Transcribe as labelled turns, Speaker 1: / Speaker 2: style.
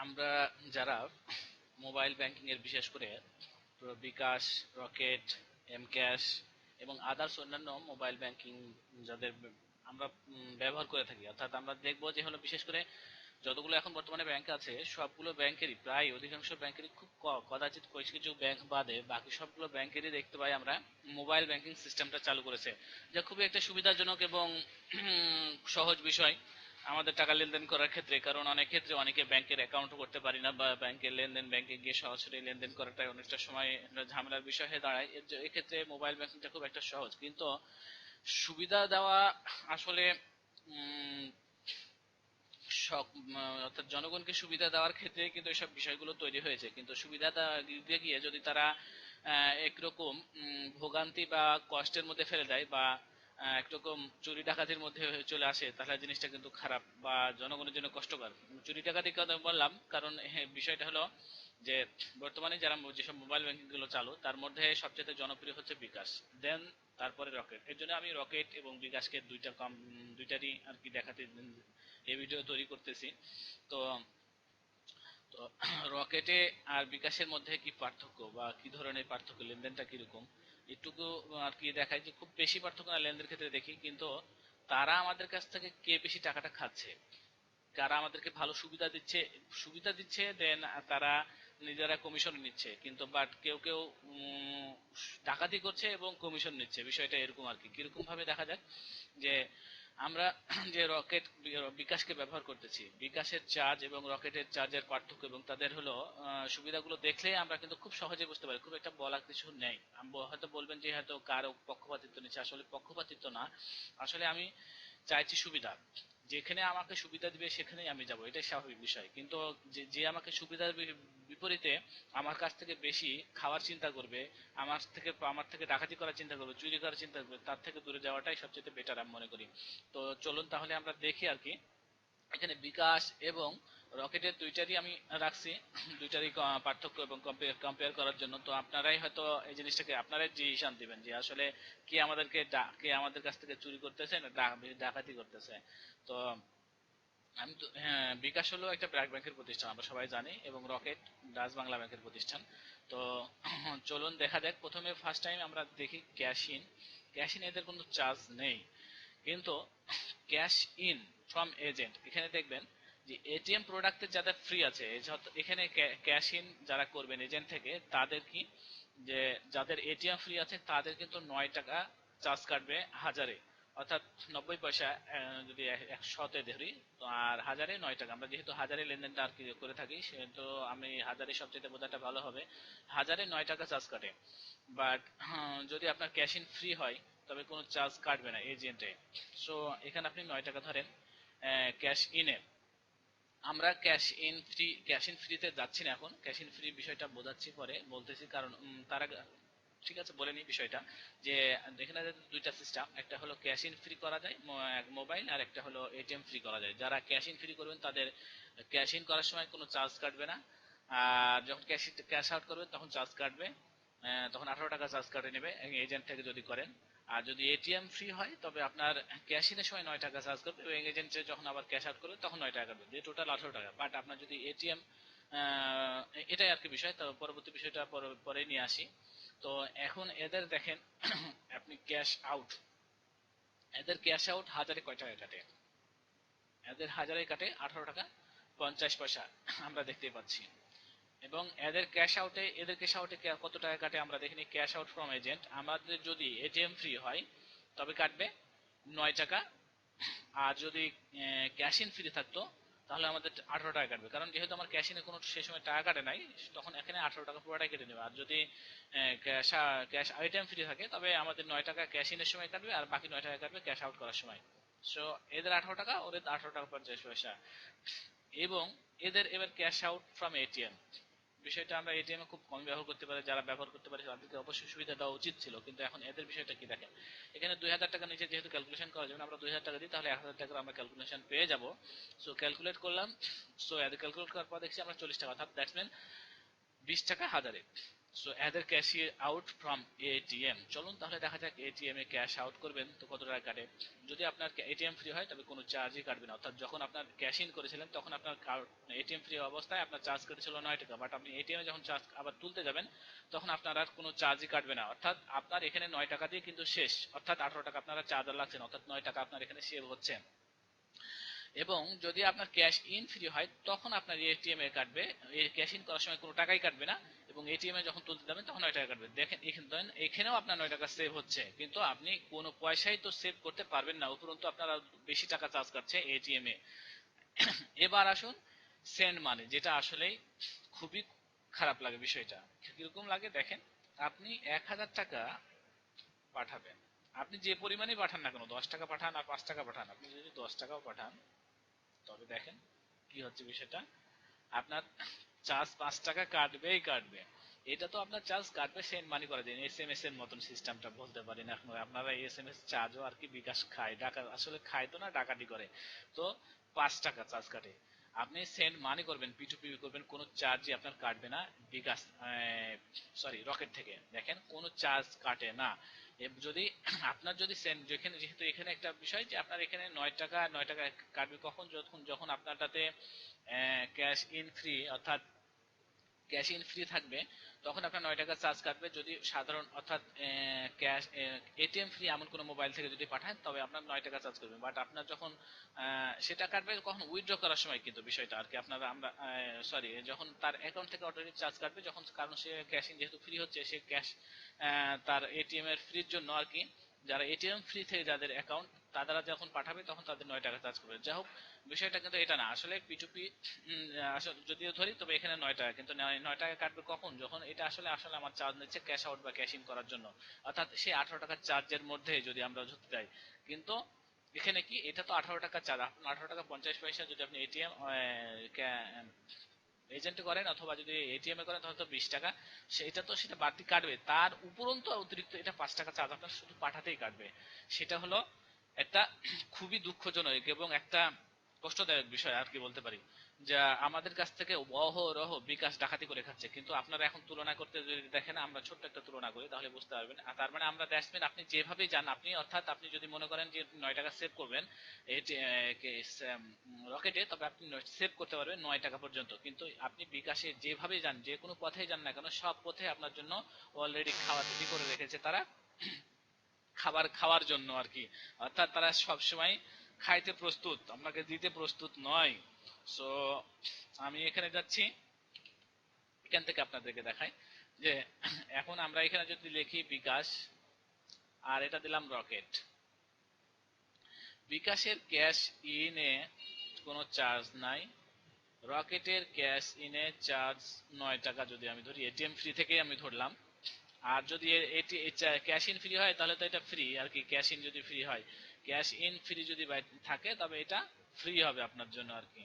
Speaker 1: আমরা যারা mobile banking এর বিশেষ করে বিকাশ, রকেট, এম ক্যাশ এবং আদার্স অন্যান্য মোবাইল ব্যাংকিং যাদের আমরা ব্যবহার করে থাকি, অর্থাৎ আমরা দেখবো যে হলো বিশেষ করে যতগুলো এখন বর্তমানে ব্যাংক আছে সবগুলো ব্যাংকেরই প্রায় অধিকাংশ ব্যাংকেরই খুব কদাচিৎ কিছু কিছু ব্যাংক বাদে বাকি সবগুলো ব্যাংকেরই দেখতে পাই আমরা মোবাইল ব্যাংকিং সিস্টেমটা চালু করেছে, যা খুবই একটা সুবিধাজনক এবং সহজ বিষয় আমাদের টাকা লেনদেন করার ক্ষেত্রে। কারণ অনেক ক্ষেত্রে অনেকে ব্যাংকের অ্যাকাউন্টও করতে পারি না, বা ব্যাংকের লেনদেন ব্যাংকে গিয়ে সরাসরি লেনদেন করাটাই অনেকটা সময় ঝামেলার বিষয় হয়ে দাঁড়ায়। এক্ষেত্রে মোবাইল ব্যাংকিংটা খুব একটা সহজ, কিন্তু সুবিধা দেওয়া আসলে অর্থাৎ জনগণকে সুবিধা দেওয়ার ক্ষেত্রে কিন্তু এসব বিষয়গুলো তৈরি হয়েছে, কিন্তু সুবিধা দিতে গিয়ে যদি তারা একরকম ভোগান্তি বা কষ্টের মধ্যে ফেলে দেয় বা একরকম চুরি ডাকাতির মধ্যে চলে আসে, তাহলে জিনিসটা কিন্তু খারাপ বা জনগণের জন্য কষ্টকর। চুরি ডাকাতির কথা বললাম কারণ বিষয়টা হলো যে বর্তমানে যারা যেসব মোবাইল ব্যাংকিং গুলো চালু তার মধ্যে সবচেয়ে জনপ্রিয় হচ্ছে বিকাশ, দেন তারপরে রকেট। এর জন্য আমি রকেট এবং বিকাশকে দুইটারই আর কি দেখাতে এই ভিডিও তৈরি করতেছি। তো তো রকেটে আর বিকাশের মধ্যে কি পার্থক্য বা কি ধরনের পার্থক্য, লেনদেনটা কিরকম একটুকু আর কি দেখায় যে খুব বেশি পার্থক্য না লেনদেনের ক্ষেত্রে দেখি, কিন্তু তারা আমাদের কাছ থেকে কে বেশি টাকাটা খাচ্ছে, কারা আমাদেরকে ভালো সুবিধা দিচ্ছে দেন তারা নিজেরা কমিশন নিচ্ছে, কিন্তু বাট কেউ কেউ ডাকাতি করছে এবং কমিশন নিচ্ছে। বিষয়টা এরকম আর কি। কিরকম ভাবে দেখা যাক যে আমরা যে রকেট বিকাশকে ব্যবহার করতেছি, বিকাশের চার্জ এবং রকেটের চার্জের পার্থক্য এবং তাদের হলো সুবিধাগুলো দেখলে আমরা কিন্তু খুব সহজে বুঝতে পারি, খুব একটা বলার কিছু নেই। হয়তো বলবেন যে হয়তো কারো পক্ষপাতিত্ব নিচ্ছে, আসলে পক্ষপাতিত্ব না, আসলে আমি চাইছি সুবিধা। যেখানে আমাকে সুবিধা দিবে সেখানেই আমি যাব, এটাই স্বাভাবিক বিষয়। কিন্তু যে আমাকে সুবিধার বিপরীতে আমার কাছ থেকে বেশি খাওয়ার চিন্তা করবে, আমার থেকে ডাকাতি করার চিন্তা করবে, চুরি করার চিন্তা করবে, তার থেকে দূরে যাওয়াটাই সবচেয়ে বেটার আমি মনে করি। তো চলুন তাহলে আমরা দেখি আর কি। এখানে বিকাশ এবং রকেটের দুইটারই আমি রাখছি, দুইটারই পার্থক্য এবং কম্পেয়ার করার জন্য। তো আপনারাই হয়তো এই জিনিসটাকে আপনারাই ডিসিশন দিবেন যে আসলে কে আমাদের কাছ থেকে চুরি করতেছে না ডাকাতি করতেছে। তো আমি তো হ্যাঁ, বিকাশ হলো একটা ব্র্যাক ব্যাংকের প্রতিষ্ঠান, আমরা সবাই জানি, এবং রকেট ডাচ বাংলা ব্যাংকের প্রতিষ্ঠান। তো চলুন দেখা যাক। প্রথমে ফার্স্ট টাইম আমরা দেখি ক্যাশ ইন এদের কোনো চার্জ নেই, কিন্তু ক্যাশ ইন ফ্রম এজেন্ট এখানে দেখবেন যে এটিএম প্রোডাক্টের যাদের ফ্রি আছে, এখানে ক্যাশ ইন যারা করবেন এজেন্ট থেকে তাদের কি, যে যাদের এটিএম ফ্রি আছে তাদের কিন্তু 9 টাকা চার্জ কাটবে হাজারে, অর্থাৎ 90 পয়সা যদি 100-তে ধরি। তো আর হাজারে 9 টাকা, আমরা যেহেতু হাজারে লেনদেনটা আর কি করে থাকি সেহেতু আমি হাজারে সবচেয়ে বোঝাটা ভালো হবে। হাজারে 9 টাকা চার্জ কাটে। বাট যদি আপনার ক্যাশ ইন ফ্রি হয় তবে কোনো চার্জ কাটবে না এজেন্টে। সো এখানে আপনি 9 টাকা ধরেন ক্যাশ ইনে। আমরা ক্যাশ ইন ফ্রিতে যাচ্ছি না এখন, ক্যাশ ইন ফ্রি বিষয়টা বোঝাচ্ছি পরে বলতেছি, কারণ তারা ঠিক আছে বলে নি বিষয়টা। যে এখানে দুইটা সিস্টেম, একটা হলো ক্যাশ ইন ফ্রি করা যায় মোবাইল, আর একটা হলো এটিএম ফ্রি করা যায়। যারা ক্যাশ ইন ফ্রি করবেন তাদের ক্যাশ ইন করার সময় কোনো চার্জ কাটবে না, আর যখন ক্যাশ আউট করবেন তখন চার্জ কাটবে। তখন 18 টাকা চার্জ কাটে নেবে এজেন্ট থেকে যদি করেন। আর যদি এটিএম ফ্রি হয় তবে আপনার ক্যাশ ইনের সময় 9 টাকা চার্জ করবে এবং এজেন্টে যখন আবার ক্যাশ আউট করবে তখন 9 টাকা কাটবে, দিয়ে টোটাল 18 টাকা। বাট আপনার যদি এটিএম, এটাই আর কি বিষয়। তো পরবর্তী বিষয়টা পরে নিয়ে আসি। তো এখন এদের দেখেন আপনি ক্যাশ আউট হাজারে কয় টাকা কাটে, এদের হাজারে কাটে 18 টাকা 50 পয়সা, আমরা দেখতে পাচ্ছি। এবং এদের ক্যাশ আউটে কত টাকা কাটে আমরা দেখিনি। ক্যাশ আউট ফ্রম এজেন্ট আমাদের যদি এটিএম ফ্রি হয় তবে কাটবে 9 টাকা, আর যদি ক্যাশ ইন ফ্রি থাকতো তাহলে আমাদের 18 টাকা কাটবে, কারণ যেহেতু আমার ক্যাশ ইনে কোনো সে সময় টাকা কাটে নাই, তখন এখানে 18 টাকা পুরোটাই কেটে নেবে। আর যদি ক্যাশ ক্যাশ আইটেম ফ্রি থাকে তবে আমাদের 9 টাকা ক্যাশ ইনের সময় কাটবে আর বাকি 9 টাকা কাটবে ক্যাশ আউট করার সময়। সো এদের 18 টাকা, ওদের 18 টাকা 50 পয়সা। এবং এদের এবার ক্যাশ আউট ফ্রম এটিএম বিষয়টা আমরা এটিএম এ খুব কম ব্যবহার করতে পারি, যারা ব্যবহার করতে পারে তাদেরকে অবশ্যই সুবিধা দেওয়া উচিত ছিল, কিন্তু এখন এদের বিষয়টা কি দেখেন। এখানে 2000 টাকা নিচে যেহেতু ক্যালকুলেশন করা যাবে না, আমরা 2000 টাকা দিই তাহলে 1000 টাকার আমরা ক্যালকুলেশন পেয়ে যাব। সো ক্যালকুলেট করলাম, সো এদের ক্যালকুলেট করার পর দেখছি আমরা 40 টাকা, অর্থাৎ দ্যাটস মিন 20 টাকা হাজারে। সো এদের ক্যাশ আউট ফ্রম এটিএম। চলুন তাহলে দেখা যাক এটিএম এ ক্যাশ আউট করবেন তো কত টাকা কাটে। যদি আপনার এটিএম ফ্রি হয় তবে কোনো চার্জই কাটবে না, অর্থাৎ যখন আপনার ক্যাশ ইন করেছিলেন তখন আপনার এটিএম ফ্রি অবস্থায় আপনার চার্জ কেটেছিল 9 টাকা, বাট আপনি এটিএম এ যখন চার্জ আবার তুলতে যাবেন তখন আপনার আর কোনো চার্জই কাটবে না, অর্থাৎ আপনার এখানে 9 টাকা দিয়ে কিন্তু শেষ, অর্থাৎ 18 টাকা আপনারা চার্জার লাগছেন, অর্থাৎ 9 টাকা আপনার এখানে সেভ হচ্ছে। এবং যদি আপনার ক্যাশ ইন ফ্রি হয় তখন আপনার এটিএম এ কাটবে, ক্যাশ ইন করার সময় কোনো টাকাই কাটবে না, এবং এটিএম এ যখন তুলতে যাবেন তখন 9 টাকা কাটবে। দেখেন এখানেও আপনার 9 টাকা সেভ হচ্ছে, কিন্তু আপনি কোনো পয়সাই তো সেভ করতে পারবেন না, উপরন্তু আপনারা বেশি টাকা চার্জ কাটছে এটিএম এ। এবার আসুন সেন্ড মানি, যেটা আসলেই খুবই খারাপ লাগে বিষয়টা। কিরকম লাগে দেখেন, আপনি 1000 টাকা পাঠাবেন, আপনি যে পরিমাণে পাঠান না কেন, 10 টাকা পাঠান আর 5 টাকা পাঠান, আপনি যদি 10 টাকাও পাঠান তবে দেখেন কি হচ্ছে বিষয়টা, আপনার চার্জ 5 টাকা কাটবেই কাটবে। এটা তো আপনার চার্জ কাটবে সেন্ড মানি করে দিন, এসএমএস এর মতন সিস্টেমটা বলতে পারেন। এখন আপনারা এসএমএস চার্জও আর কি বিকাশ খায়, ডাকা আসলে খায় তো না, ডাকাতি করে, তো 5 টাকা চার্জ কাটে। আপনি সেন্ড মানি করবেন, পি2পি করবেন, কোনো চার্জই আপনার কাটবে না বিকাশ, সরি রকেট থেকে, দেখেন কোনো চার্জ কাটে না। যদি আপনার যদি সেন্ড, যেখানে যেহেতু এখানে একটা বিষয় যে আপনার এখানে 9 টাকা কাটবে কখন, যখন যখন আপনারটাতে ক্যাশ ইন ফ্রি, অর্থাৎ ক্যাশ ইন ফ্রি থাকবে তখন আপনার 9 টাকা চার্জ কাটবে। যদি সাধারণ অর্থাৎ ক্যাশ এটিএম ফ্রি এমন কোনো মোবাইল থেকে যদি পাঠান তবে আপনার 9 টাকা চার্জ করবে, বাট আপনার যখন সেটা কাটবে কখন উইথড্র করার সময়, কিন্তু বিষয়টা আর কি আপনারা আমরা সরি যখন তার অ্যাকাউন্ট থেকে অটোমেটিক চার্জ কাটবে যখন, কারণ সে ক্যাশ ইন যেহেতু ফ্রি হচ্ছে, সে ক্যাশ তার এটিএম এর ফ্রির জন্য আর কি, যারা এটিএম ফ্রি থেকে যাদের অ্যাকাউন্ট তারা যখন পাঠাবে তখন তাদের 9 টাকা চার্জ করবে। যাই হোক বিষয়টা কিন্তু এটা না, আসলে পি2পি আসলে যদিও ধরি তবে এখানে 9 টাকা, কিন্তু 9 টাকা কাটবে কখন, যখন এটা আসলে আসলে আমার চার্জ নিচ্ছে ক্যাশ আউট বা ক্যাশ ইন করার জন্য, অর্থাৎ সেই 18 টাকার চার্জের মধ্যে যদি আমরা ধরতে যাই। কিন্তু এখানে কি, এটা তো 18 টাকা চার্জ, 18 টাকা 50 পয়সা যদি আপনি এটিএম এজেন্ট করেন অথবা যদি এটিএম এ করেন তাহলে তো 20 টাকা, সেটা তো সেটা বাড়তি কাটবে, তার উপরন্তু অতিরিক্ত এটা 5 টাকা চার্জ আপনার শুধু পাঠাতেই কাটবে। সেটা হলো একটা খুবই দুঃখজনক এবং একটা কষ্টদায়ক বিষয় আর কি বলতে পারি, যা আমাদের কাছ থেকে অহরহ বিকাশ ডাকাতি করে খাচ্ছে। কিন্তু আপনারা এখন তুলনা করতে যদি দেখেন, আমরা ছোট্ট একটা তুলনা করি তাহলে বুঝতে পারবেন। আর তার মানে আমরা দ্যাটস মিন আপনি যেভাবেই যান, আপনি অর্থাৎ আপনি যদি মনে করেন যে 9 টাকা সেভ করবেন রকেটে, তবে আপনি সেভ করতে পারবেন 9 টাকা পর্যন্ত, কিন্তু আপনি বিকাশে যেভাবেই যান, যে কোনো পথেই যান না কেন, সব পথে আপনার জন্য অলরেডি খাওয়া রেডি করে রেখেছে তারা, খাবার খাওয়ার জন্য আর কি, অর্থাৎ তারা সব সময় খাইতে প্রস্তুত, আপনাকে দিতে প্রস্তুত নয়। সো আমি এখানে যাচ্ছি, এখান থেকে আপনাদেরকে দেখাই যে এখন আমরা এখানে যদি লিখি বিকাশ আর এটা দিলাম রকেট, বিকাশের ক্যাশ ইনে কোনো চার্জ নাই, রকেটের ক্যাশ ইনে চার্জ 9 টাকা, যদি আমি ধরি এটিএম ফ্রি থেকে আমি ধরলাম। আর যদি এটি ক্যাশ ইন ফ্রি হয় তাহলে তো এটা ফ্রি আর কি, ক্যাশ ইন যদি ফ্রি হয়, ক্যাশ ইন ফ্রি যদি থাকে তবে এটা ফ্রি হবে আপনার জন্য আর কি।